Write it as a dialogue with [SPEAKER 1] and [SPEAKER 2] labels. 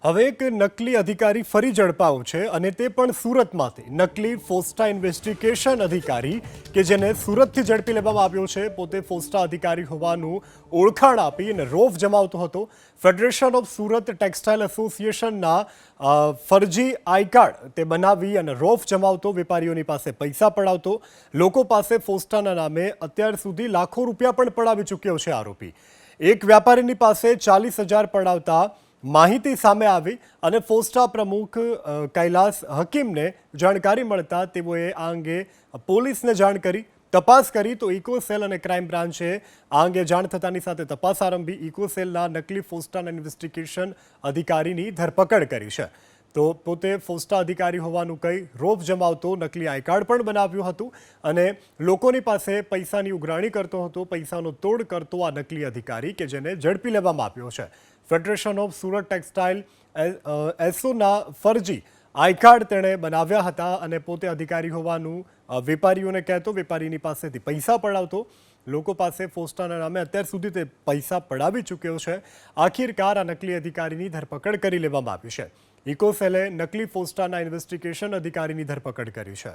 [SPEAKER 1] હવે એક નકલી અધિકારી ફરી ઝડપાયો છે અને તે પણ સુરતમાંથી નકલી ફોસ્ટા ઇન્વેસ્ટિગેશન અધિકારી કે જેને સુરતથી ઝડપી લેવામાં આવ્યો છે। પોતે ફોસ્ટા અધિકારી હોવાનું ઓળખાણ આપી અને રોફ જમાવતો હતો। ફેડરેશન ઓફ સુરત ટેક્સટાઇલ એસોસિએશનના ફરજી આઈ કાર્ડ તે બનાવી અને રોફ જમાવતો, વેપારીઓની પાસે પૈસા પડાવતો, લોકો પાસે ફોસ્ટાના નામે અત્યાર સુધી લાખો રૂપિયા પણ પડાવી ચૂક્યો છે આરોપી। એક વ્યાપારીની પાસે 40,000 પડાવતા માહિતી સામે આવી અને ફોસ્ટા પ્રમુખ કૈલાસ હકીમને જાણકારી મળતા તેઓએ આ અંગે પોલીસને જાણ કરી। તપાસ કરી તો ઇકોસેલ અને ક્રાઇમ બ્રાન્ચે આ અંગે જાણ થતાની સાથે તપાસ આરંભી। ઇકોસેલના નકલી ફોસ્ટાના ઇન્વેસ્ટિગેશન અધિકારીની ધરપકડ કરી છે। તો પોતે ફોસ્ટા અધિકારી હોવાનું કહી રોફ જમાવતો, નકલી આઈ કાર્ડ પણ બનાવ્યું હતું અને લોકોની પાસે પૈસાની ઉઘરાણી કરતો હતો, પૈસાનો તોડ કરતો આ નકલી અધિકારી કે જેને ઝડપી લેવામાં આવ્યો છે। ફેડરેશન ઓફ સુરત ટેક્સટાઇલ એસોના ફરજી આઈ કાર્ડ તેણે બનાવ્યા હતા અને પોતે અધિકારી હોવાનું વેપારીઓને કહેતો, વેપારીની પાસેથી પૈસા પડાવતો, લોકો પાસે ફોસ્ટાના નામે અત્યાર સુધી તે પૈસા પડાવી ચૂક્યો છે। આખિરકાર આ નકલી અધિકારીની ધરપકડ કરી લેવામાં આવી છે। ઇકોસેલે નકલી ફોસ્ટાના ઇન્વેસ્ટિગેશન અધિકારીની ધરપકડ કરી છે।